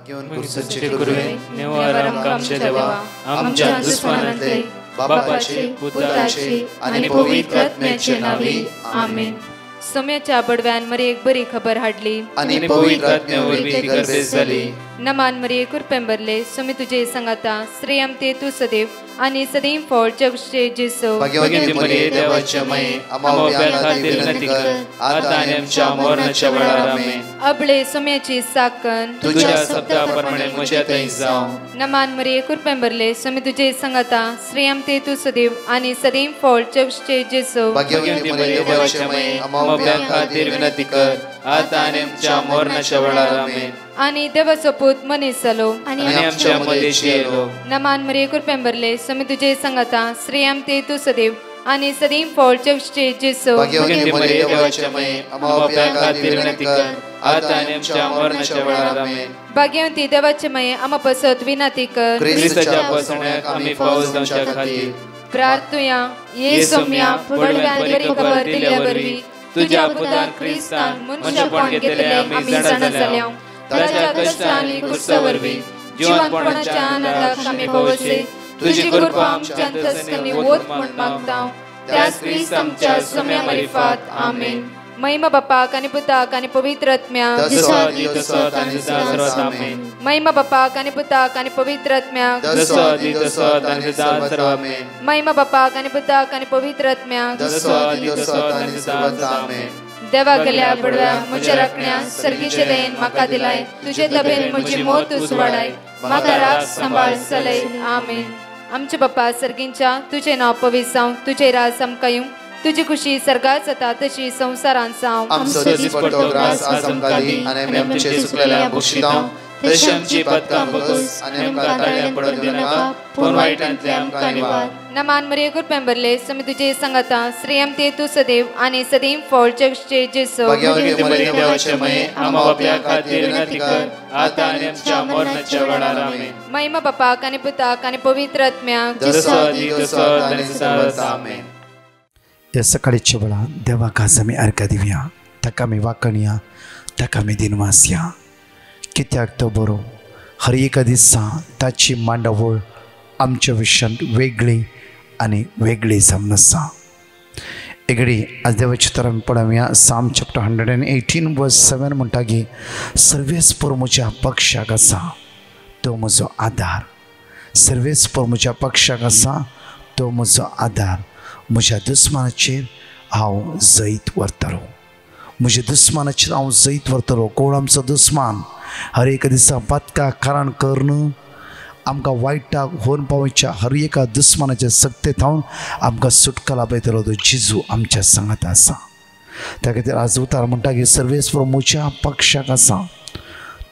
घेऊन कुर्सचे गुरुवे नेवारम कामचे देवा आमच्या दुश्मनांतले बापाचे पुत्राचे आणि पवित्र आत्म्याचे नावे आमेन. सोम्याच्या बडव्यान मरे एक बरी खबर हाडली आणि पवित्र आत्म्यावर ती गर्देस झाली. नमान मरे कुरपेंबरले सोमी तुझे संगाता श्रेयम ते तू सदैव आणि सदैव फळ जगचे जेसो. भाग्यवती मरिये देवाच्या माये आम्हा खातीर विनंती कर आता आणि आमच्या मरणाच्या वेळार आमेन. अबळे सोम्याची साकन तुझ्या शब्दाप्रमाणे म्हज्या थंय जावं. नमान मरे कुरपेंबरले सोमी तुझे संगाता श्रेयम ते तू सदैव आणि सदैव फळ जगचे जेसो. भाग्यवती मरिये देवाच्या माये आम्हा खातीर विनंती कर आता आणि आमच्या मरणाच्या वेळार आमेन. आणि देवाचो पूत मनीस जालो आणि आमच्या मध्येशी येलो. नमान मरे कुरपेंबरले सोमी तुझे संगाता श्रेयम ते तू सदैव आणि सदैव फळ जगचे जेसो. भाग्यवती मरिये देवाच्या माये आम्हा खातीर विनंती कर आता आणि आमच्या मरणाच्या वेळार आमेन. भाग्यवती देवाचे माये आम्हा पसत विनंती कर ख्रिस्ताच्या पसण्याक आम्ही पावस जावच्या खातीर प्रार्थुया. ये सोम्या बडव्यान बरी खबर दिल्या वरवी तुझ्या पुतान ख्रिस्तान मनशापण घेतले आम्ही जाणा जाल्या. ताच्या कष्टांनी कुर्सावरवी जीवनपणाच्या आनंदाक आम्ही पवसे तुझी कृपा आमच्या अंतस्करणी वोत म्हण मागता. त्याच ख्रिस्त आमच्या सोम्या मार्फत आमेन. महिमा बापाक आणि पुताक आणि पवित्र आत्म्याक महिमा बापाक आणि पुताक आणि पवित्र आत्म्याक महिमा बापाक आणि पुताक आणि पवित्र आत्म्याक. देवा गेल्या बडव्या म्हज्या राखण्या सर्गीचे देन म्हाका दिलाय तुझे तबेन म्हजी मोत उसवाडाय म्हाका राख सांबाळ चलय आमेन. आमचे बाप्पा सर्गींच्या तुझे नाव पवित्र जावं तुझे राज आमकां येवं तुझी खुशी सर्गात जाता तशी संसारांत जावं. आमचो दिसपट्टो ग्रास आज आमकां दी आनी आमी आमचे सुकलेल्या बक्षितांव तशी आमची पदकां बगस आनी आमकां ताळ्यां पडत दिनाका पूण वायटांतले आमकां निवार. नमान मरे कुरपेंबरले सोमी तुझे संगाता श्रेयम ते तू सदैव आणि सदैव फळ जगचे जेसो. भाग्यवती मरिये देवाचे माये आम्हा बाप्या खातीर विनंती कर आता आनी आमच्या मरणाच्या वेळार आमेन. महिमा बापाक आणि पुताक आणि पवित्र आत्म्याक आमेन. या सकाळीच्या वेळा देवाक आज आमी अर्घ दिवया ताका आमी वाकणया ताका आमी दिनवास या. कित्याक तो बरो हर एका दिसा ताची मांडावळ आमच्या विशयांत वेगळी आनी वेगळी जावन आसा. एगडी आज देवाची तर आमी पळोवया साम चॅप्टर 118 वर्स 7 म्हणटा की सर्वेस्पर म्हज्या पक्षाक आसा तो म्हजो आदार. सर्वेस्पर म्हज्या पक्षाक आसा तो म्हजो आदार. म्हज्या दुस्मानाचेर हांव जैत व्हरतलो. म्हज्या दुस्मानाचेर हांव जैत व्हरतलो. कोण आमचो दुस्मान हर एक दिसा पातका कारण करून आमकां वायटाक होवन पावयच्या हर एका दुस्मानाचे सक्तेत हांव आमकां सुटका लाभयतलो तो जेजू आमच्या सांगात आसा. त्या खातीर आज उतार म्हणटा की सर्वेस्पर म्हज्या पक्षाक आसा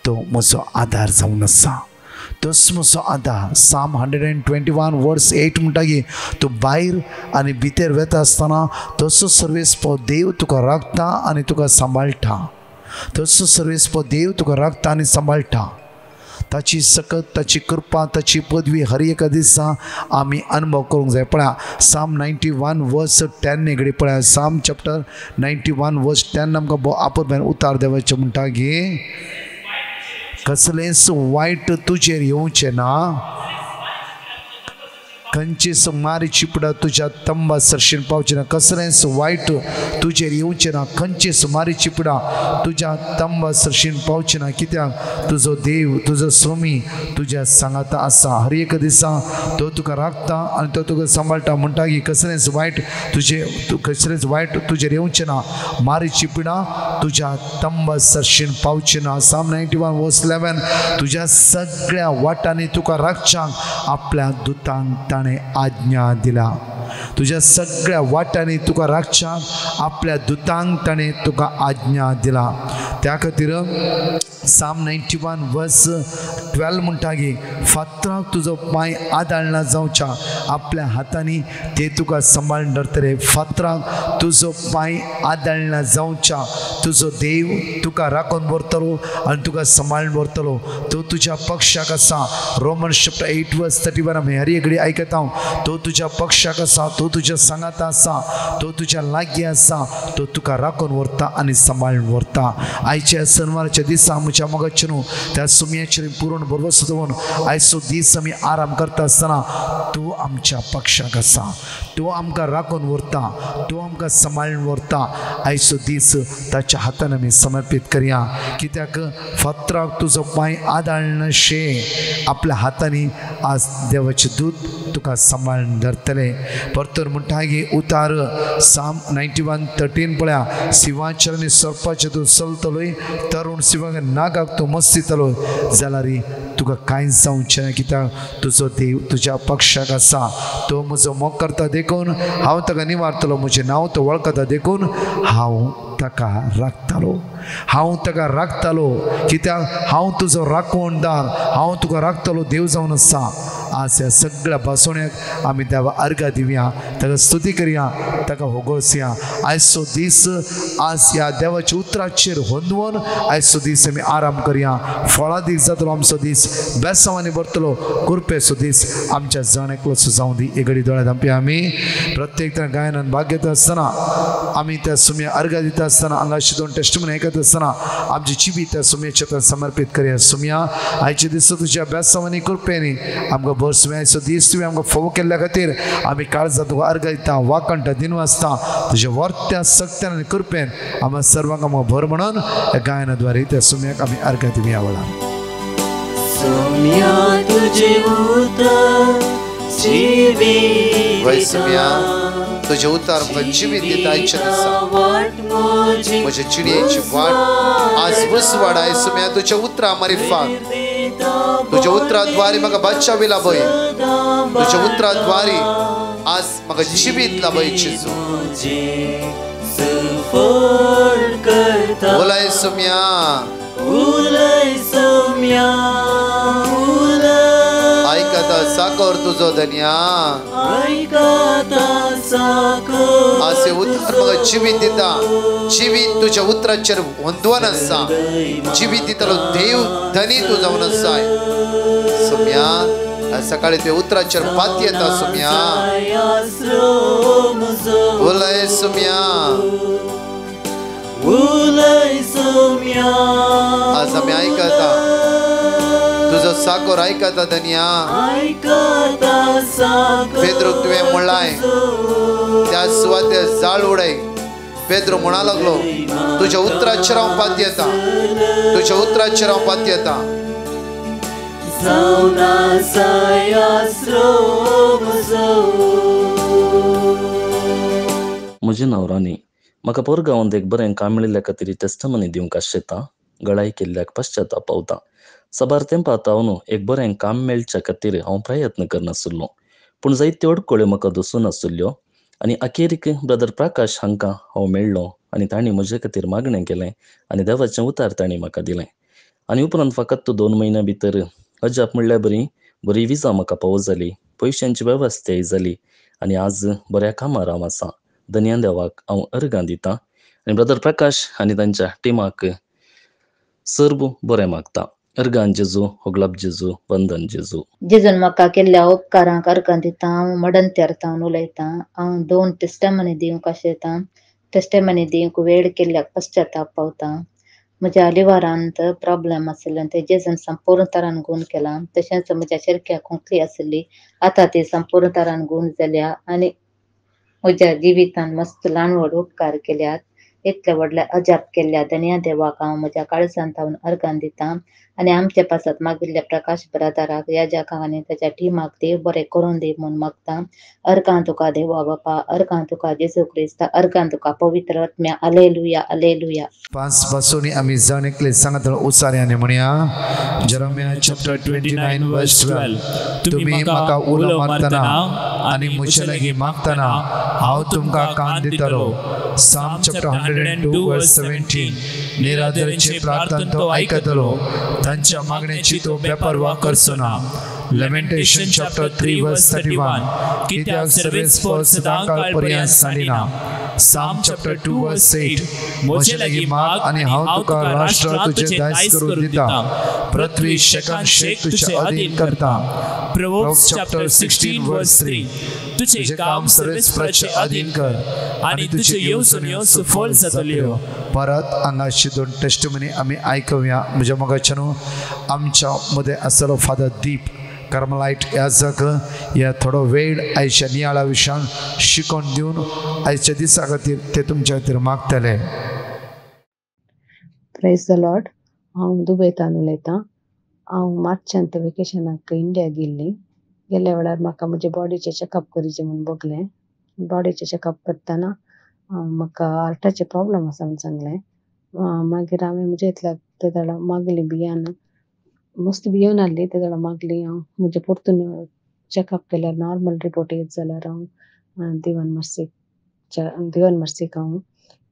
तो म्हजो आदार जावन आसा. तोच म्हजो आदार. साम 121 वर्स 8 म्हणटा की तूं भायर आनी भितर वेता आसतना तसो सर्वेस्पर देव तुका राखता आनी तुका सांबाळटा. तसो सर्वेस्पर देव तुका राखता आनी सांबाळटा. ताची सकत ताची कृपा ताची पदवी हर एका दिसा आमी अनुभव करूंक जाय. पळया साम 91 वर्स 10 एगडी पळया साम चॅप्टर 91 वर्स 10 आमकां आपोवन उतार देवाचें म्हणटा की कसलेंच वायट तुजेर येवचें ना. खंयचीच मारी चिपडा तुज्या तंबा सरशीन पावची ना. कसलेंच वायट तुजेर येवचें ना. खंयचीच मारी चिपडा तुज्या तंबा सरशीन पावची ना. कित्याक तुजो देव तुजो स्वामी तुज्या सांगाता आसा. हर एक दिसा तो तुका राखता आनी तो तुका सांबाळटा. म्हणटा की कसलेंच वायट तुजेर येवचें ना. मारी चिपडा तुज्या तंबा सरशीन पावची ना. साम 91 वर्स 11 तुज्या सगळ्या वाटांनी तुका राखच्याक आपल्या दुतांक आज्ञा दिला. तुझ्या सगळ्या वाटांनी तुका राखच्याक आपल्या दुतांक ताणें तुका आज्ञा दिला. त्या खातीर साम 91 वर्स 12 म्हणटा की फातराक तुजो पांय आदाळना जावच्या आपल्या हातांनी ते तुका सांबाळून धरतले. फातराक तुजो पांय आदाळना जावच्या तुजो देव तुका राखून व्हरतलो आनी तुका सांबाळून व्हरतलो. तो तुज्या पक्षाक आसा. रोमन चॅप्टर 8 वर्स 31 आमी हर एकडी आयकता. तो तुज्या पक्षाक आसा. तो तुज्या सांगाता आसा. तो तुज्या लागीं आसा. तो तुका राखून व्हरता आनी सांबाळून व्हरता. आयच्या सणवाराच्या दिसा आमच्या मोगाचे न्हू त्या सुमयाचेर पुरण बरोबर दवरून आयचो दीस आमी आराम करता आसतना तूं आमच्या पक्षाक आसा, तूं आमकां राखून व्हरता, तूं आमकां सांबाळून व्हरता. आयचो दीस ताच्या हातान आमी समर्पीत करया. कित्याक फातराक तुजो पांय आदाळना शे आपल्या हातांनी आज देवाचे दूत तुका सांबाळून धरतले. परतर म्हणटा गे उतार साम 91:13 पळया, सिंहाचेर आनी सर्पाचेर तूं चलतलोय, तरूण सिंहाक नागाक तूं मस्तितलो जाल्यार तुका कांयच जावचें ना. कित्याक तुजो देव तुज्या पक्षाक आसा. तो म्हजो मोग करता देखून हांव ताका निवारतलो, म्हजें नांव तो वळखता देखून हांव ताका राखतलो, हांव ताका राखतलो. कित्याक हांव तुजो राखणदार, हांव तुका राखतलो देव जावन आसा. आज ह्या सगळ्या भासोण्याक आमी देवा अर्घा दिवया, ताका स्तुती करया, ताका होगोळसया. आयचो दीस आज ह्या देवाच्या उतराचेर होंदवून आयचो दीस आमी आराम करया. फळां दीस जातलो आमचो दीस, बेसांवांनी भरतलो कुरपेचो दीस आमच्या जण एकलोचो जावं दी. एगडी दोळ्या धांपया. आमी प्रत्येक तरेन गायनान भाग घेता आसतना, आमी त्या सुमया अर्घा दिता आसतना, हांगाची दोन टेस्टमनी आयकत आसतना आमची जिबी त्या सुमयाच्या समर्पीत करया. सुमया आयचे दीस तुज्या बेसांवांनी कुरपेनी आमकां भर सुमयाचो दीस तुवें आमकां फोव केल्ल्या खातीर आमी काळजां तुका अर्घा दिता, वाकणटा दिनवासता तुज्या वर्त्या सक्त्यान आनी कृपेन आम्हा सर्वांक आमकां भर म्हणून ह्या गायनाद्वारे त्या सुमयाक आमी अर्घा दिवया. वळा सुमया तुजे उतर जिवीत सुमया तुझे उतार आमकां जिवीत दिता. आयच्या दिसा म्हज्या चिडयेची वाट आज वसवाड. आय सुमया तुज्या उतरा मारिफाक, तुज्या उतराद्वारे म्हाका बादशाह लाभय, तुज्या उतराद्वारे आज म्हाका जिवीत लाभय. जेजू बोलाय सुमया, उलय सुमया आयकता साकर तुजो धन्या, आयकता साकर आसे उतर म्हाका जिवीत दिता. जिवीत तुज्या उतराचेर होंदवन आसा, जिवीत दितलो देव धनी तूं जावन आसा. सुमया सकाळी ते उतराचेर पाती येता. सुमया उलय सुमया, उलय सुमया आज आमी आयकता तुजो साकर आयकता धन्या. आयकता साकर पेद्रूक तुवें म्हणलाय त्या सुवातेर जाळ उडय. पेद्रू म्हणा लागलो तुज्या उतराचेर हांव पाती येता, तुज्या उतराचेर हांव पाती येता. म्हजें नांव राणी. म्हाका पोरगांवांत एक बरें काम मेळिल्ल्या खातीर टेस्टमनी दिवंक आशिता. गळाई केल्ल्याक पश्चाताप पावता. सबार तेंपात हांव न्हू एक बरें काम मेळच्या खातीर हांव प्रयत्न करनासुल्लो, पूण जायत्यो अडखळ्यो म्हाका दसून आसुल्ल्यो. आनी अखेरीक ब्रदर प्रकाश हांकां हांव मेळ्ळो आनी तांणी म्हजे खातीर मागणें केलें आनी देवाचें उतार तांणी म्हाका दिलें. आनी उपरांत फकत 2 म्हयन्या भितर अजाप म्हणल्यार बरी विजा म्हाका फावो जाली, पयशांची वेवस्थाय जाली आनी आज बऱ्या कामार हांव आसा. धन्य देवाक हांव अर्घां दितां आनी ब्रदर प्रकाश आनी तांच्या टिमाक सर्व बरें मागता. अर्घां जेजू, होगलाप जेजू, वंदन जेजू. जेजून म्हाका केल्ल्या उपकारांक अर्घां दिता. हांव मडंत्यार्थावन उलयतां. हांव 2 टेस्टमनी दिवंक आशितां. टेस्टमनी दिवंक वेळ केल्ल्याक पश्चाताप पावता. म्हज्या लिव्हरांत प्रॉब्लेम आशिल्लो ते जेजून संपूर्ण तरान गूण केला. तशेंच म्हज्या शिरक्याक खोंकली आशिल्ली, आतां ती संपूर्ण तरान गूण जाल्या आनी म्हज्या जिवितान मस्त ल्हान व्हड उपकार केल्यात. इतले व्हडले अजाप केल्ल्या धन्य देवाक हांव म्हज्या काळजांत हांव अर्घां दितां आनी आमच्या पासत मागिल्ल्या प्रकाश ब्रदराक, ह्या आनी ताच्या टिमाक देव बरें करून दी म्हूण मागता. अर्घां तुका देवा बापा, अर्घां तुका जेजू क्रिस्त, अर्घां तुका पवित्र आत्म्या. Hallelujah hallelujah. 5 पासून आमी जाण एकले सांगत उचार्याने म्हणया. जेरेमिया चॅप्टर 29 वर्स 12. तुम्ही म्हाका उलो मारतना आनी म्हजे लागीं मागतना हांव तुमकां कान दितलो. साम चॅप्टर 102 वर्स 17. निरादरचे प्रार्थना तो आयकतलो, तांच्या मागणेची तो बेपरवा करचो ना. Lamentation chapter 3 verse 31. कित्याक सर्वेस फळ सदांकाळ पर्यंत सांडिना. Psalm chapter 2 verse 8. म्हजे लागीं माग आनी हांव तुका राष्ट्र तुजे दायज करून दिता, पृथ्वी शेकान शेक तुजे अधीन करता. Proverbs chapter 16 verse 3. तुझे काम सर्वेस्पराचे अधीन कर आणि तुझे येवजण्यो फळ जातल्यो. परत हांगाची 2 टेस्टमनी आमी आयकुया. म्हज्या मोगाच्यान आमच्या मध्ये आसलो फादर दीप कार्मेलाइट याजक ह्या थोडो वेळ आयच्या नियाळा विशयान शिकोवन दिवन आयच्या दिसा खातीर ते तुमच्या खातीर मागतले. Praise the Lord. हांव दुबयतान उलयतां. हांव मार्चांत वेकेशनाक इंडिया गेल्ली. गेल्या वेळार म्हाका म्हजे बॉडीचें चॅकअप करीचें म्हूण बगलें. बॉडीचें चॅकअप करतना म्हाका हार्टाचे प्रॉब्लम आसा म्हूण सांगलें. मागीर हांवें म्हजे इतल्या ते दाडा मागली बियान मस्त बियोन हाडली. ते दाडा मागली हांव म्हजे परतून चॅकअप केल्यार नॉर्मल रिपोर्ट येत जाल्यार हांव दिवान मर्सीक हांव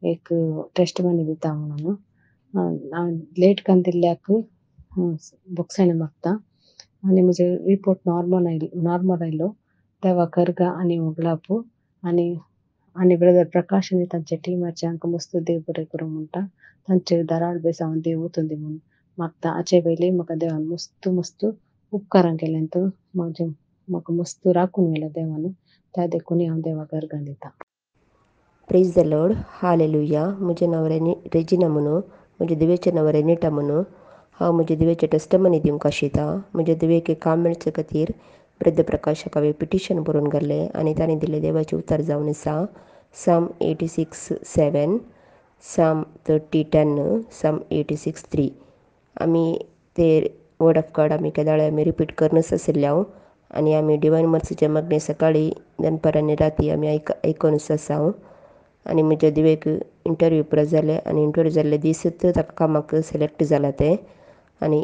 एक टेस्टमनी दिता म्हणून हांव लेट करून दिल्ल्याक बोक्साणे मागता. आनी म्हजे रिपोर्ट नॉर्मल आयलो. देवा करगा आनी ओगलापू आनी ब्रदर प्रकाश आनी तांचे टिमाचे हांकां मस्त देव बरें करूं म्हणटा. तांचे दाराळ बेस हांव देव वचून दी म्हणून मागता. हाचे पयलीं म्हाका देवान मस्त उपकारां केल्यान तो म्हाका मस्त राखून गेलो देवान. त्या देखून हांव देवा करगां दिता. Praise the Lord. हालेलुया. म्हजें नांव रेजिना म्हणून, म्हजे दिवेचें नांव रेनिटा म्हणून. हांव म्हजे दिवेचें टेस्टमनी दिवंक आशिता. म्हजे दिवेक एक काम मेळचे खातीर ब्रदर प्रकाशाक हांवें पिटिशन बरोवन घाल्लें आनी तांणी दिल्लें देवाचें उतर जावन आसा. साम 86:7, साम 30:10, साम 86:3. आमी ते वर्ड ऑफ गॉड आमी केदाळे आमी रिपीट करनच आशिल्ले हांव. आनी आमी डिवायन मर्सीचें मागणें सकाळीं दनपार आनी राती आमी आयकोनूच आसा हांव. आनी म्हज्या दिवेक इंटरव्यू पुरो जालें आनी इंटरव्यू जाल्ले दिसूच ताका कामाक सिलेक्ट जाला तें. आनी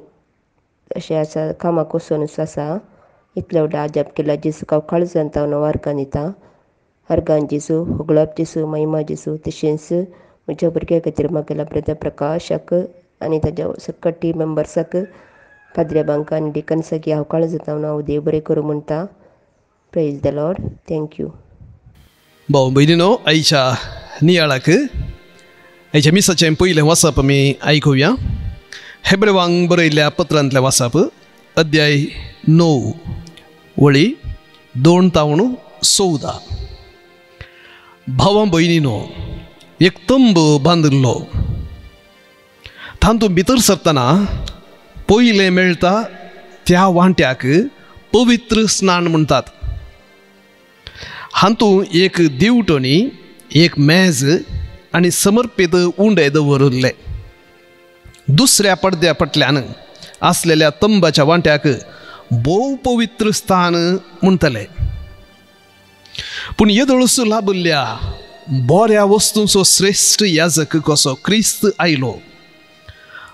अशें आसा कामाक वचोनूच आसा. इतले व्हडले आजाप केला जेजूक हांव काळजांत हांव वारकां दिता. अर्गान जेजू, होगलाप जेजू, महिमा जेजू. तशेंच म्हज्या भुरग्या खातीर मागला ब्रदर प्रकाशाक आनी ताज्या सकट टीम मेंबर्साक, पाद्र्या बांका आनी डिकन्साक हांव काळजांत हांव देव बरें करूं म्हणटा. Praise the Lord. थँक्यू. भाऊ भयणीनो, आयच्या नियाळाक आयच्या मिसाचें पयलें वाचप आमी आयकुया. हेब्रेवांक बरयल्ल्या पत्रांतलें वाचप, अध्याय 9 वळी 2-14. भावां भयणीनो, एक तंब बांदिल्लो तातूंत भितर सरतना पयलें मेळटा त्या वांट्याक पवित्र स्नान म्हणटात. हातूंत एक दिवटोनी, एक मेज आनी समर्पीत उंडे दवरले. दुसऱ्या पडद्या फाटल्यान आसलेल्या तंबाच्या वांट्याक भोव पवित्र स्थान म्हणटले. पूण येदळूस लाभिल्ल्या बऱ्या वस्तूंचो श्रेश्ठ याजक कसो क्रिस्त आयलो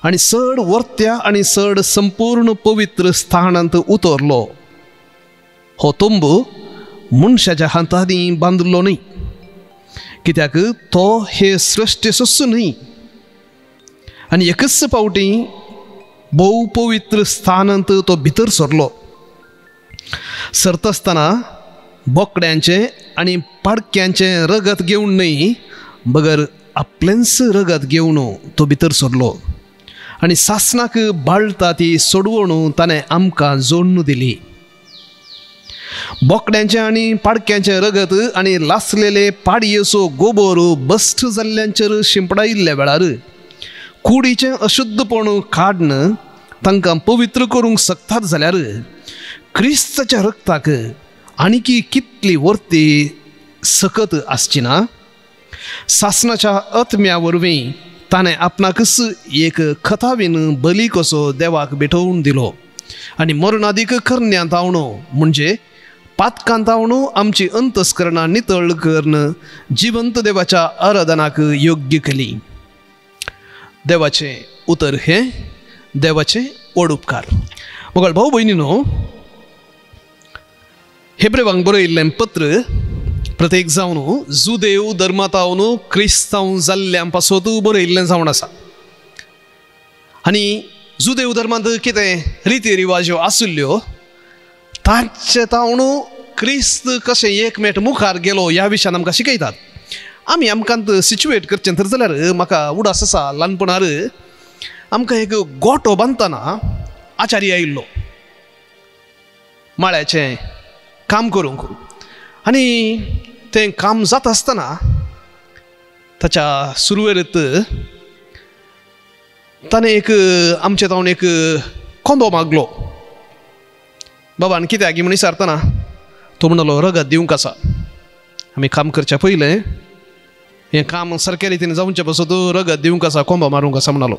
आनी चड वर्त्या आनी चड संपूर्ण पवित्र स्थानांत उतरलो. हो तंब मनशाच्या हातांनी बांदलो न्ही, कित्याक तो हे सृश्टीचोच न्ही. आनी एकच पावटी भोव पवित्र स्थानांत तो भितर सरलो. सरता आसतना बोकड्यांचें आनी पाडक्यांचें रगत घेवन न्ही, बगर आपलेंच रगत घेवन तो भितर सरलो. आनी सासणाक बाळटा ती सोडवण ताणें आमकां जोडून दिली. बोकड्यांचें आनी पाडक्यांचें रगत आनी लासलेले पाडयेचो गोबर बस्ट जाल्ल्यांचेर शिंपडायिल्ल्या वेळार कुडीचें अशुद्धपण काडन तांकां पवित्र करूंक शकतात जाल्यार क्रिस्ताच्या रक्ताक आनीकी कितली वर्ती सकत आसची ना. सासणाच्या आत्म्या वरवीं ताणें आपणाकच एक खतावीन बली कसो देवाक भेटोवन दिलो आनी मरणादीक करण्यांत आवणो म्हणजे पातकांत आवणो आमची अंतस्करणां नितळ करून जिवंत देवाच्या आराधनाक योग्य केली. देवाचें उतर हे, देवाचे व्हड उपकार. मोगाळ भाऊ भयणीनो, हेब्रेवांक बरयल्लें पत्र प्रत्येक जावन जुदेव धर्मांतावन क्रिस्तांव जाल्ल्यां पासत बरयल्लें जावन आसा. आनी जुदेव धर्मांत कितें रिती रिवाज्यो आशिल्ल्यो तांचे तावन क्रिस्त कशें एकमेट मुखार गेलो ह्या विशयान आमकां शिकयतात. आमी आमकांत सिच्युएट करचें तर जाल्यार म्हाका उडास आसा. ल्हानपणार आमकां एक गोठो बांदतना आचार्य आयिल्लो माळ्याचें काम करूंक आणि तें काम जात आसतना ताच्या सुरवेरेंत ताणें एक आमचे तावन एक कोंबो मागलो. बाबान कित्याक म्हूण विचारतना तो म्हणलो रगत दिवंक आसा. आमी काम करच्या पयलें हें काम सारके रितीन जावचे पासून तूं रगत दिवंक आसा, कोंबो मारूंक आसा म्हणलो.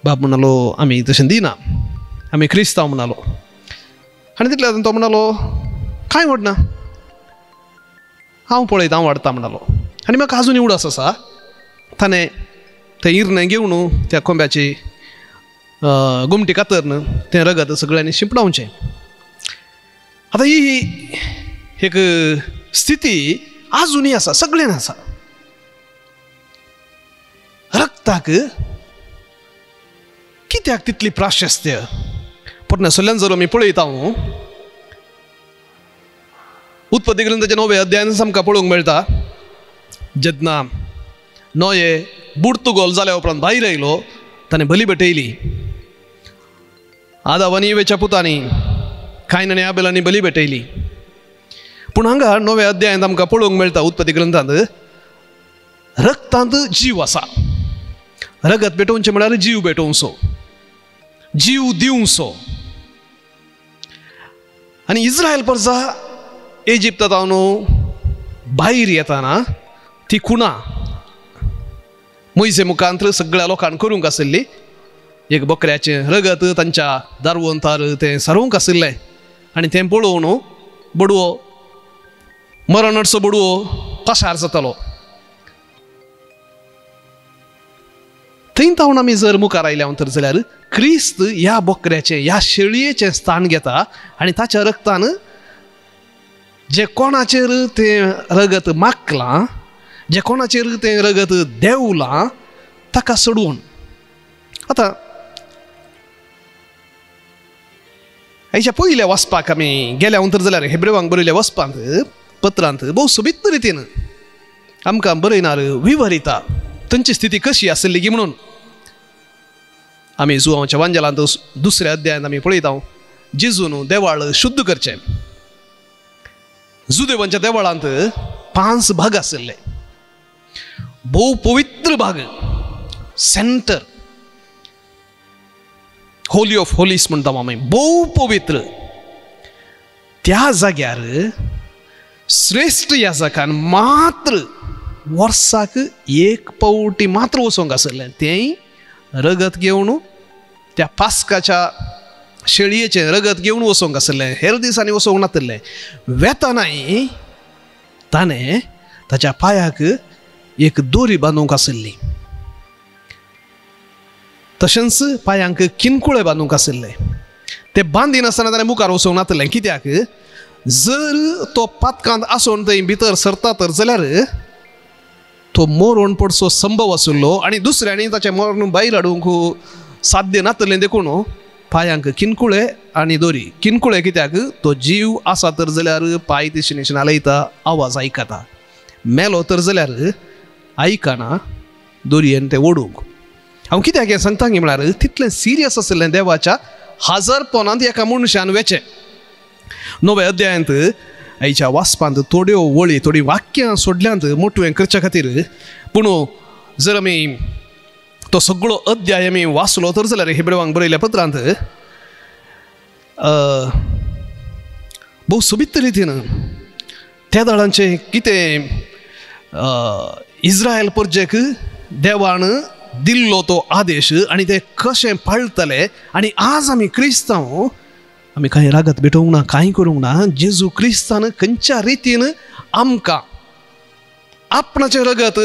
बाब म्हणलो आमी तशें दिना, आमी क्रिस्तांव म्हणलो. आनी तितल्या तो म्हणलो कांय व्हडना, हांव पळयता हांव वाडटा म्हणलो. आनी म्हाका आजून उडास आसा ताणें तें इरणें घेवन त्या कोंब्याची गुमटी कातरन तें रगत सगळ्यांनी शिंपडावचें. आतां ही एक स्थिती आजुनूय आसा, सगळ्यांनी आसा. रक्ताक कित्याक तितली प्राशस्त्य? पोरण्यासल्ल्यान जर आमी पळयता उत्पत्ती ग्रंथाच्या 9व्या अध्यायान आमकां पळोवंक मेळटा जेन्ना नोये बुडतुगोल जाल्या उपरांत भायर आयलो ताणें बली भेटयली. आदाम आनी इवेच्या पुतांनी कायन आनी आबेलांनी बली भेटयली. पूण हांगा 9व्या अध्यायांत आमकां पळोवंक मेळटा उत्पत्ती ग्रंथांत रक्तांत जीव आसा. रगत भेटोवचें म्हळ्यार जीव भेटोवचो, जीव दिवचो. आनी इस्रायल प्रजा इजिप्तांत भायर येताना ती खुणां मोइसे मुखांतर सगळ्या लोकांक करूंक आशिल्ली. एक बकऱ्याचें रगत तांच्या दारवंतार तें सारोवंक आशिल्लें. आनी तें पळोवन बडवो मरणसो बडवो कशार जातालो. थंय तावन आमी जर मुखार आयल्या तर जाल्यार क्रिस्त ह्या बकऱ्याचें ह्या शेळयेचें स्थान घेता आनी ताच्या रक्तान जे कोणाचेर तें रगत मागलां, जे कोणाचेर तें रगत देवलां ताका सोडून. आतां हेच्या पयल्या वचपाक आमी गेल्या तर जाल्यार हेब्रेवांक बरयल्या वचपांत पत्रांत भोव सोबीत रितीन आमकां बरयणार विवरिता तांची स्थिती कशी आसली की म्हणून. आमी जुवांच्या वांजेलांत 2ऱ्या अध्यायांत आमी पळयता जेजून देवाळ शुद्ध करचें. जुदेवांच्या देवळांत 5 भाग आशिल्ले. भोव पवित्र भाग, सेंटर, होली ऑफ होलीस म्हणटा आमी, भोव पवित्र. त्या जाग्यार श्रेष्ठ याजकान मात्र वर्साक 1 पावटी मात्र वचोंक आशिल्लें. तेंय रगत घेवन त्या पास्काच्या शेळयेचें रगत घेवन वचोंक आशिल्लें. हेर दिसांनी वचोंक नाशिल्लें. वेतानाय ताणें ताच्या पांयाक एक दोरी बांदूंक आशिल्ली. तशेंच पांयांक किनकुळे बांदूंक आशिल्ले. ते बांदिनासतना ताणें मुखार वचोंक नाशिल्लें. कित्याक जर तो पातकांत आसोन थंय भितर सरता तर जाल्यार तो मरण पडचो संभव आशिल्लो आनी दुसऱ्यांनी ताचें मरण भायर हाडूंक साध्य नाशिल्लें देखून पांयांक किनकुळे आनी दोरी. किनकुळे कित्याक तो जीव आसा तर जाल्यार पांय दिशेन हालयता, आवाज आयकता. मेलो तर जाल्यार आयकना, दोरयेन ते ओडूंक. हांव कित्याक हें सांगता की म्हळ्यार तितलें सिरियस आशिल्लें देवाच्या हाजरपणांत एका मनशान वेचें. 9व्या अध्यायांत आयच्या वाचपांत थोड्यो वळी थोडी वाक्यां सोडल्यांत मोठवें करच्या खातीर. पूण जर आमी तो सगळो अध्याय आमी वाचलो तर जाल्यार हेब्रेवांक बरयल्या पत्रांत भोव सोबीत रितीन त्या दाळांचें कितें इस्रायल प्रजेक देवान दिल्लो तो आदेश आनी ते कशें पाळटले. आनी आज आमी क्रिस्तांव आमी कांय रागत भेटोवंक ना, कांय करूंक ना. जेजू क्रिस्तान खंयच्या रितीन आमकां आपणाचें रगत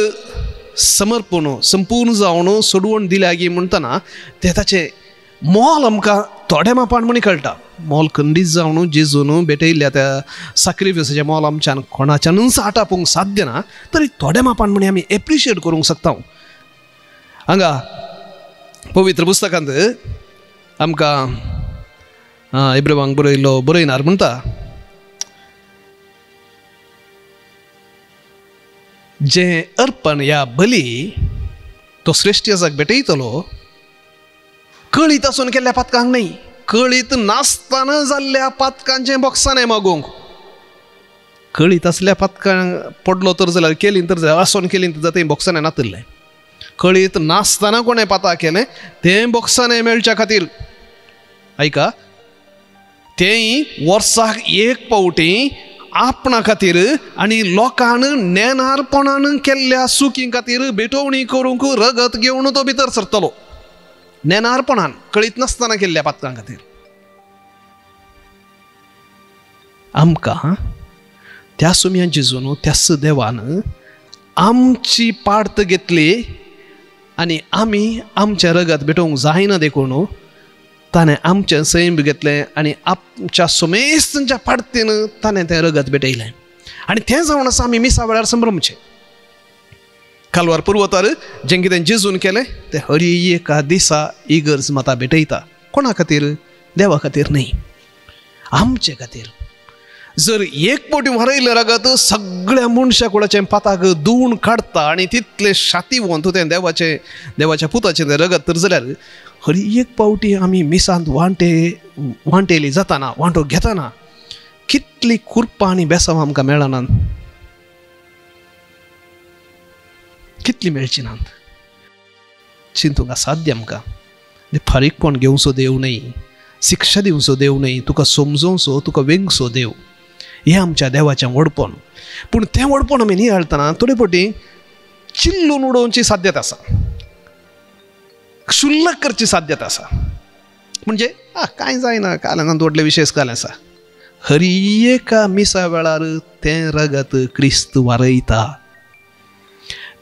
समर्पण संपूर्ण जावन सोडवण दिल्या गी म्हणटना ते ताचें मोल आमकां थोड्या मापान म्हणी कळटा. मोल खंडीत जावन जेजून भेटयल्ल्या त्या सॅक्रिफिसाचें मोल आमच्यान कोणाच्यानूच आटापूंक साध्य ना. तरी थोड्या मापान म्हणी आमी एप्रिशिएट करूंक शकता. हांगा पवित्र पुस्तकांत आमकां इब्राहिमाक बरयनार म्हणटा जे अर्पण या बली तो श्रेष्ठ याजक भेटयतलो कळीत आसून केल्ल्या पातकांक न्ही, कळीत नासतना जाल्ल्या पातकांचें बॉक्सांनी मागोवंक. कळीत असल्या पातकां पडलो तर जाल्यार केली तर जाल्यार आसोन केली तर जाता बॉक्सान नातरलें. कळीत नासतना कोणें पाता केलें तें बॉक्सांनी मेळच्या खातीर ऐका तेंय वर्साक एक पावटी आपणा खातीर आनी लोकांन नेनारपणान केल्ल्या चुकी खातीर बेटवणी करूंक रगत घेवन तो भितर सरतलो. नेनारपणान कळीत नासतना केल्ल्या पातकां खातीर. आमकां त्या सुमयान जेजून त्याच देवान आमची पार्त घेतली आनी आमी आमचें रगत भेटोवंक जायना देखून ताणें आमचें सैम घेतलें आनी आमच्या सुमेस्तच्या पार्तेन ताणें तें रगत भेटयलें. आनी तें जावन आसा आमी मिसा वेळार संभ्रमचे. कालवार पुरवतार जें कितें जेजून केलें तें हर एका दिसा इगर्ज माता भेटयता. कोणा खातीर? देवा खातीर न्ही, आमचे खातीर. जर एक पोटी व्हरयलें रगत सगळ्या मनशा कुळाचें पाताक धुवन काडटा आनी तितलें शातीवंत तें देवाच्या पुताचें तें रगत तर जाल्यार हर एक पावटी आमी मिसांत वांटेली जाताना वांटो घेतना कितली कुरपां आनी बेसांव आमकां मेळनात, कितली मेळची नात. चिंतूंक साध्य आमकां फारीकपण घेवचो देव न्ही, शिक्षा दिवचो देव न्ही, तुका समजोवचो तुका वेंगचो देव. हें आमच्या देवाचें व्हडपण. पूण तें व्हडपण आमी नियाळतना थोडे फावटी चिल्लून उडोवची साध्यता आसा, क्षुल्लक करची साध्यता आसा. म्हणजे कांय जायना, कालंगान तोडले विशेष कालें आसा. हर एका मिसा वेळार तें रगत क्रिस्त वारयता.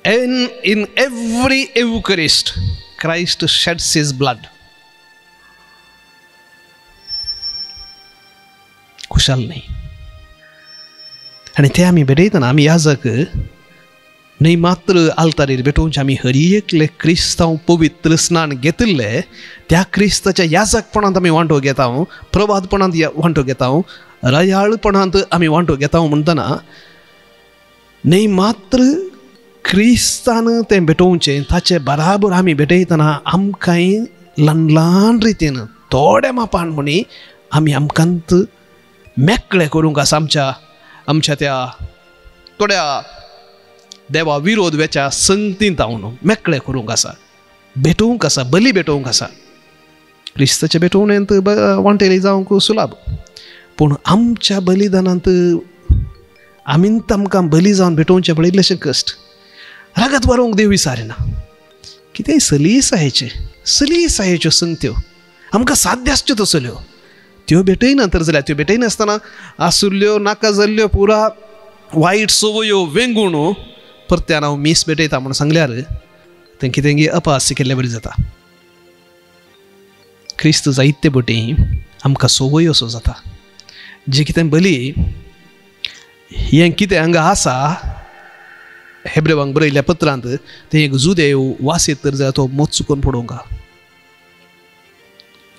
And in every Eucharist, Christ sheds his blood. खुशाल नाही. आणि ते आमी भेटयतना आमी याजक न्ही मात्र आल्तारीर भेटोवचे आमी हर एकले क्रिस्तांव पवित्र स्नान घेतिल्ले त्या क्रिस्ताच्या याजकपणांत आमी वांटो घेता, प्रभातपणांत वांटो घेता, रयाळपणांत आमी वांटो घेता म्हणटना न्ही मात्र क्रिस्तान तें भेटोवचें ताचे बराबर आमी भेटयतना आमकांय ल्हान ल्हान रितीन थोड्या मापान म्हणी आमी आमकांत मेकळें करूंक आसा. आमच्या त्या थोड्या देवा विरोध वेच्या संगतींत हांव मेकळें करूंक आसा, भेटोवंक आसा, बली भेटोवंक आसा. क्रिस्ताचे भेटोवणेंत वांटेली जावंक सुलभ, पूण आमच्या बलिदानांत आमींत आमकां बली जावन भेटोवचें पळय इतलेशें कश्ट. रगत वारोवंक देव विचारिना. कितेंय सलीसायेच्यो संगत्यो आमकां साध्य आसच्यो तसल्यो त्यो भेटयना तर जाल्यार त्यो भेटयनासतना आसुल्ल्यो नाका जाल्ल्यो पुरा वायट सवयो वेंगून परत्यान हांव मीस भेटयता म्हूण सांगल्यार तें कितेंय अपहास्य केल्लें बरें जाता. क्रिस्त जायते बटी आमकां सवयो असो जाता. जें कितें बली हें कितें हांगा आसा हेब्रेवांक बरयल्ल्या पत्रांत तें एक जुदेव वासीत तर जाल्यार तो मोत चुकोवन पडोवंक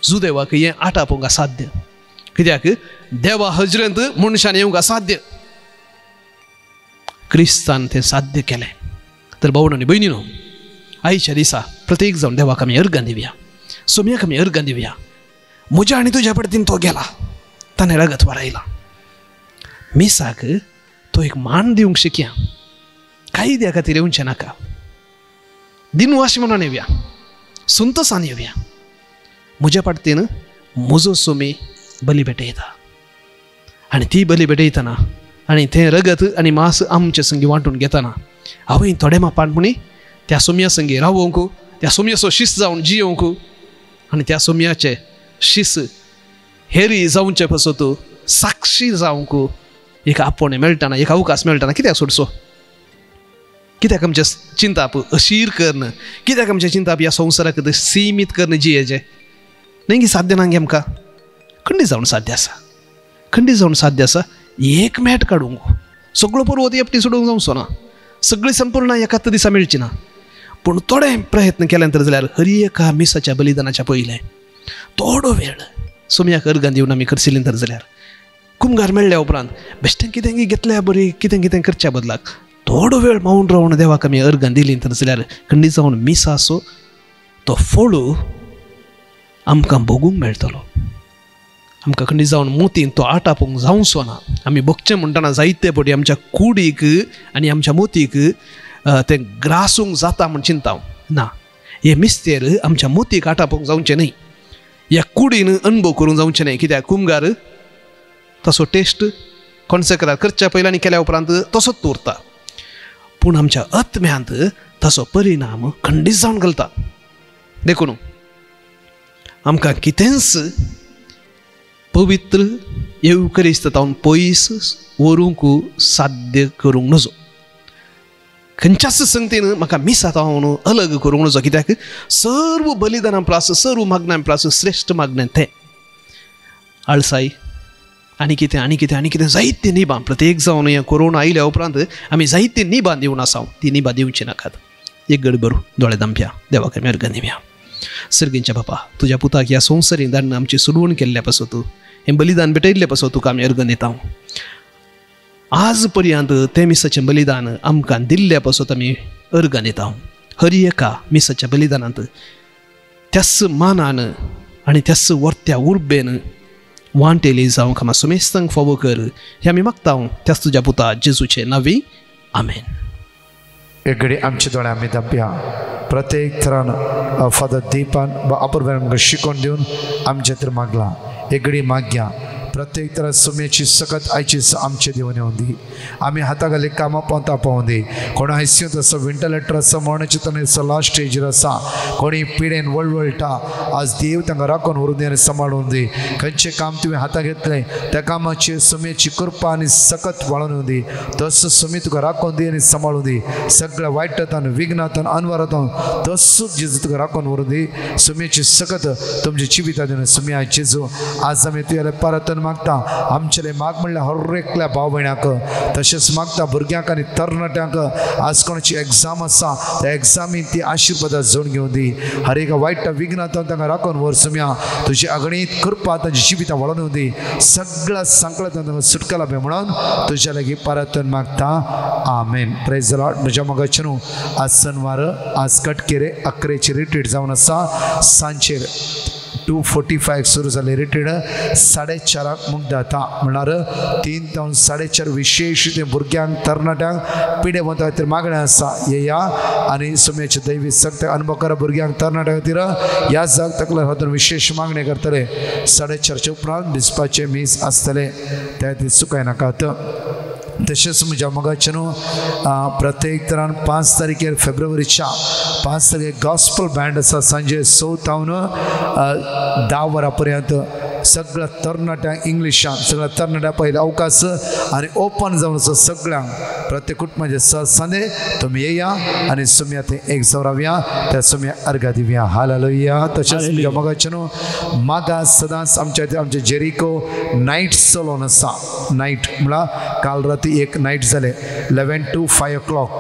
जुदेवाक हें आटापोवंक साध्य. कित्याक देवा हजरेंत मनशान येवंक साध्य. क्रिस्तान तें साध्य केलें. तर भावण आनी भयणीनो, आयच्या दिसा प्रत्येक जावन देवाक आमी अर्गां दिवया, सोम्याक आमी अर्गां दिवया. म्हज्या आनी तुज्या पडतीन तो गेला, ताणें रगत वारयला. मिसाक तो एक मान दिवंक शिकया. काही द्या खातीर येवचें नाका. दिनवास म्हणून येवया, संतोसान येवया. म्हज्या पाडतीन म्हजो सोमी बली भेटयता आनी ती बली भेटयतना आनी तें रगत आनी मांस आमचे संगी वांटून घेतना हांवें थोडे मापान म्हणी त्या सोमया संगी रावोंक, त्या सोमयाचो शिस जावन जियोंक आनी त्या सोमयाचे शिस हेरी जावचे पसत साक्षी जावंक एक आपोणे मेळटाना, एक अवकाश मेळटाना. कित्याक सोडचो? कित्याक आमचे चिंताप अशीर करणं, कित्याक आमचे चिंताप ह्या संवसाराक सीमीत करणं जियेचें न्ही? साध्य ना गे आमकां. खंडी जावन साध्य आसा, खंडी जावन साध्य आसा. एक मेट काडूंक, सगळो पर्वत एकटी सोडूंक जावचो ना, सगळी संपूर्ण एकाच दिसा मेळची ना. पूण थोडे प्रयत्न केले तर जाल्यार हर एका मिसाच्या बलिदानाच्या पयलें थोडो वेळ सोमयाक अर्गां दिवन आमी करशिल्लीं तर जाल्यार कुमगार मेळ्ळ्या उपरांत बेश्टें कितेंय घेतल्या बरी कितें कितें करच्या बदलाक थोडो वेळ मावून रावन देवाक आमी अर्गां दिलीं तर जाल्यार खंडी जावन मिसा आसो तो फळ आमकां भोगूंक मेळटलो. आमकां खंय जावन मोतीन तो आटापूंक जावचो ना. आमी बगचें म्हणटना जायते फावटी आमच्या कुडीक आनी आमच्या मोतीक तें ग्रासूंक जाता म्हण चिंता हांव. ना, हे मिस्तेर आमच्या मोतीक आटापूंक जावचें न्हय, ह्या कुडीन अनुभव करूंक जावचें न्हय. कित्याक कुंभार तसो टेस्ट कॉन्सेक्रात करच्या पयलीं आनी केल्या उपरांत तसोच उरता, पूण आमच्या आत्म्यांत तसो परिणाम खंडीत जावन घालता. देखून आमकां कितेंच पवित्र येवकरिस्तांत पयस व्हरूंक साध्य करूंक नजो. खंयच्याच संगतीन म्हाका मिस जाता हांव अलग करूंक नजो. कित्याक सर्व बलिदाना प्रास, सर्व मागण्यां प्रास श्रेश्ठ मागणें तें. आळसाय आनी कितें जायते निबां प्रत्येक जावन हें कोरोना आयल्या उपरांत आमी जायते निबां दिवन आसा. ती निबां दिवची नाकात. एक घडी बरो दोळे धांपया, देवाक आमी अर्घ दिवया. सर्गींच्या बापा, तुज्या पुताक ह्या संवसारीन धाडून आमची सुडवण केल्ल्या पासून तूं हें बलिदान भेटयल्ल्या पासून तुका आमी अर्घ दिता. आज पर्यंत तें मिसाचें बलिदान आमकां दिल्ल्या पासून आमी अर्घ दिता. हर एका मिसाच्या बलिदानांत त्याच मानान आनी त्याच वर्त्या उर्बेन वांटेली जावंक आमकां समेस्तांक फावो कर, हें आमी मागता त्याच तुज्या पुता जेजूचे नांवी. आमेन. एक घडी आमचे दोळे आमी धांपया. प्रत्येक तरान फादर दिपान अपूर्वान आमकां शिकोवन दिवन आमचे तर मागला. एक घडी मागया. प्रत्येक तरा सुमेची सकत आयचीच आमचे देवन येवन दी. आमी हाता घाली कामां पावता पावूं दी. कोण आयसीयूंत आसा, वेंटिलेटर आसा, मरणाच्या तणेर आसा, लास्ट स्टेजीर आसा, कोणी पिडेन वळवळटा, आज देव तांकां राखून व्हरून दी आनी सांबाळून दी. खंयचें काम तुवें हाताक घेतलें त्या कामाची सुमेची कृपा आनी सकत वाळून येवन दी. तसो सुमी तुका राखून दी आनी सांबाळून दी. सगळ्या वायटांतल्यान, विघ्नांतल्यान, अनवरांतल्यान तसोच जेजू तुका राखून व्हरून दी. सुमेची सकत तुमच्या जिवितांत दिवन सुमी आयज जेजू आज आमी तुगेले परतन मागता. आमचेले माग म्हणल्यार हर एकल्या भाव भयणाक, तशेंच मागता भुरग्यांक आनी तरणाट्यांक आज कोणाची एग्जाम आसा त्या एग्जामीन ती आशिर्वादां जोड घेवन दी. हर एका वायट विघ्नांतल्यान तांकां राखून व्हर सुम्या. तुजी अगणीत कृपा तांची जिवितां वळोवन येवन दी. सगळ्या संकटांतल्यान तांकां सुटका लाभे म्हणून तुज्या लागीं परतन मागता. आमेन. Praise the lord. म्हज्या मोगाचे न्हू आज शेनवार, आज कटकेरे 11ची रिट्रीट जावन आसा. सांजेर 2:45 सुरू जाले रिट्रीट. 4:30 मुक्त जाता म्हणल्यार 3 ते 4:30 विशेष ते भुरग्यांक तरणाट्यांक पिडे वता खातीर मागणें आसा. येया आनी सुमेचे दैवी सक्त अनुभव करा. भुरग्यांक तरणाट्या खातीर ह्या जाग तकल्या खातीर विशेष मागणी करतले. 4:30 उपरांत दिसपाचे मीस आसतले, त्या खातीर चुकाय नाकात. तशेंच म्हज्या मोगाचे न्हू प्रत्येक तरान 5 तारखेर फेब्रुवारीच्या 5 तारखेर गॉस्पल बँड आसा. सांजे 6 तावन 10 वरां पर्यंत सगळ्या तरणाट्यांक इंग्लिशान, सगळ्या तरणाट्या पयले अवकाश आनी ओपन जावन आसा सगळ्यांक. प्रत्येक कुटुंबाचे संदे तुमी येया आनी सुम्या थंय एक रावया, त्या सुम्या अर्घा दिवया. हालेलुया. तशेंच म्हज्या मोगाचे न्हू मागा सदांच आमचे जेरिको नायट चलोवन आसा. नायट म्हळ्यार काल राती एक नायट जाले 11 to 5 o'clock.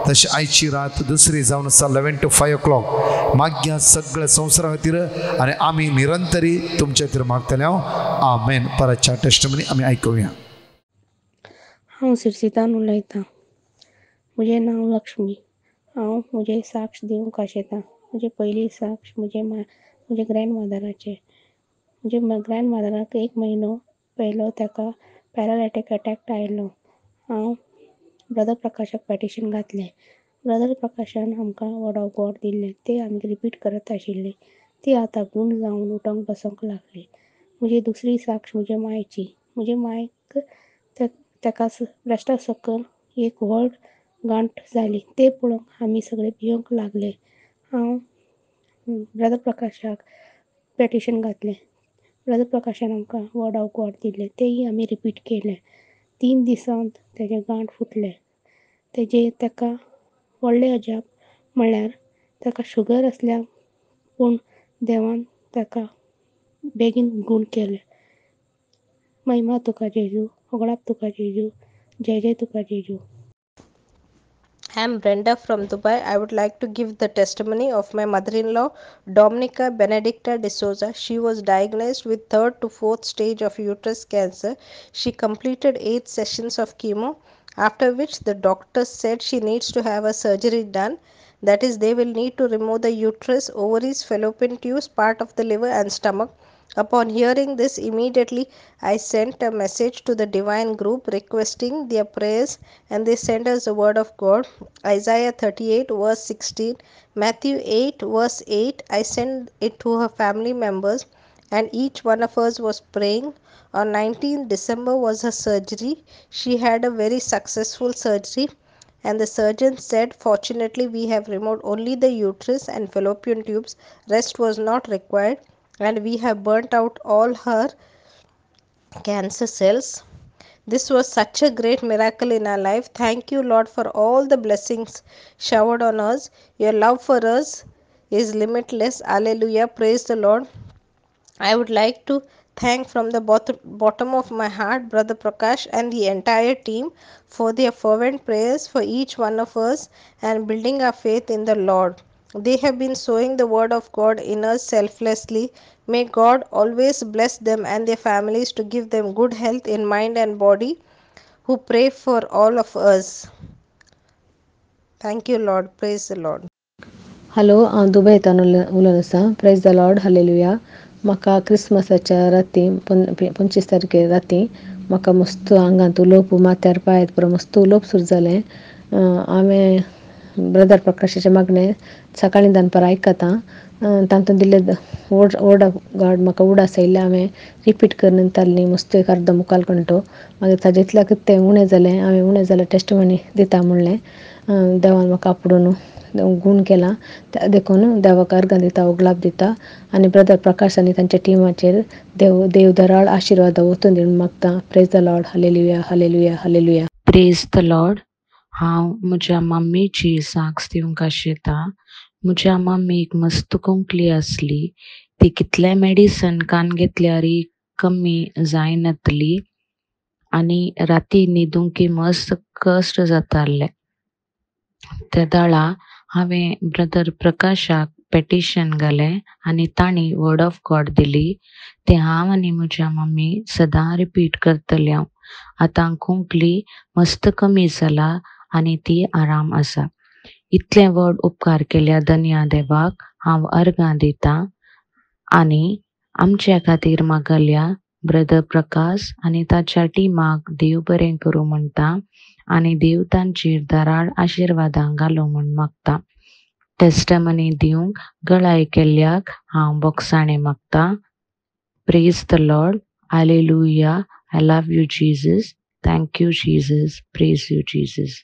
तशें आयची रात दुसरी जावन आसा 11 to 5 o'clock. माग्या सगळ्या संवसारा खातीर आनी आमी निरंतरी तुमच्या खातीर मागतले. आमेन. परतच्या टेस्टमनी आमी आयकुया. हांव सिरसितान उलयतां. म्हजें नांव लक्ष्मी. हांव म्हजें साक्ष दिवंक आशेतां. म्हजें पयलीं साक्ष म्हजे ग्रँडमदराचें. म्हज्या ग्रँडमदराक 1 म्हयनो पयलो ताका पॅरालायटीक अटॅक आयिल्लो. हांव ब्रदर प्रकाशाक पॅटिशन घातलें. ब्रदर प्रकाशान आमकां वर्ड ऑफ गॉड दिल्लें, तें आमी रिपीट करत आशिल्लीं. ती आतां गूण जावन उठोंक बसोंक लागली. म्हजी दुसरी साक्ष म्हज्या मांयची. म्हजे मांयक ताका ब्रेस्टा सकयल एक व्हड गांठ जाली. तें पळोवन आमी सगळे भियोंक लागले. हांव ब्रदर प्रकाशाक पॅटिशन घातलें. ब्रदर प्रकाशान आमकां वर्ड ऑफ गॉड दिल्लें, तेंय आमी रिपीट केलें. 3 दिसांत तेजें गांठ फुटलें. ताका व्हडलें अजाप म्हणल्यार ताका शुगर आसल्या पूण देवान ताका बेगीन गूण केलें. महिमा तुका जेजू, होगडाप तुका जेजू, जय जय तुका जेजू. I am Brenda from Dubai. I would like to give the testimony of my mother-in-law, Dominica Benedicta D'Souza. She was diagnosed with 3rd to 4th stage of uterus cancer. She completed 8 sessions of chemo, after which the doctors said she needs to have a surgery done. That is, they will need to remove the uterus, ovaries, fallopian tubes, part of the liver and stomach. Upon hearing this, immediately I sent a message to the divine group requesting their prayers, and they sent us the word of God. Isaiah 38 verse 16, Matthew 8 verse 8. I sent it to her family members, and each one of us was praying. On 19th December was her surgery. She had a very successful surgery, and the surgeon said, fortunately we have removed only the uterus and fallopian tubes. Rest was not required, and we have burnt out all her cancer cells. This was such a great miracle in our life. Thank you, Lord, for all the blessings showered on us. Your love for us is limitless. Alleluia. Praise the Lord. I would like to thank from the bottom of my heart Brother Prakash and the entire team for their fervent prayers for each one of us and building our faith in the Lord. They have been sowing the word of God in us selflessly. May God always bless them and their families to give them good health in mind and body, who pray for all of us. Thank you, Lord. Praise the Lord. Hello हांव दुबयतान उलयन आसा. Praise the Lord. Hallelujah. म्हाका क्रिसमसाच्या राती 25 तारखेर राती म्हाका मस्त आंगांत उलोवप, माथ्यार पांय पुरो मस्त उलोवप सुरू जालें. हांवें ब्रदर प्रकाशाचें मागणें सकाळीं दनपार आयकता. तातूंत दिल्ले वर्ड ऑफ गॉड म्हाका उडास आयिल्ले हांवें रिपीट करून ताल्लीं मस्त एक अर्द मुखाल घंटो. मागीर ताजे इतल्याक तें उणें जालें. हांवें उणें जाल्यार टेस्टमनी दिता म्हणलें. देवान म्हाका आपडून गूण केला. त्या देखून देवाक अर्गां दिता, ओगलाप दिता आनी ब्रदर प्रकाश आनी तांच्या टिमाचेर देव दराळ आशिर्वाद वचून दिवन मागता. Praise the Lord. Hallelujah, hallelujah, hallelujah. Praise the Lord. हांव म्हज्या मम्मीची साक्स दिवंक आशेता. म्हज्या मम्मीक मस्त कुंकली आसली. ती कितले मेडिसन कान घेतल्यारय कमी जायनातली आनी राती न्हिदूंक मस्त कश्ट जाताले. त्या दाळा हांवें ब्रदर प्रकाशाक पेटिशन घालें आनी तांणी वर्ड ऑफ गॉड दिली. ते हांव आनी म्हज्या मम्मी सदां रिपीट करतली. हांव आतां कुंकली मस्त कमी जाला आनी ती आराम आसा. इतले व्हड उपकार केल्या धन्या देवाक हांव अर्गां दिता आनी आमच्या खातीर मागल्या ब्रदर प्रकाश आनी ताच्या टिमाक देव बरें करूं म्हणटा आनी देव तांचेर दराळ आशिर्वादां घालो म्हूण मागता. टेस्टमनी दिवंक गळाय केल्ल्याक हांव बोगसाणें मागता. Praise the Lord. Hallelujah. I love you Jesus. Thank you Jesus. Praise you Jesus.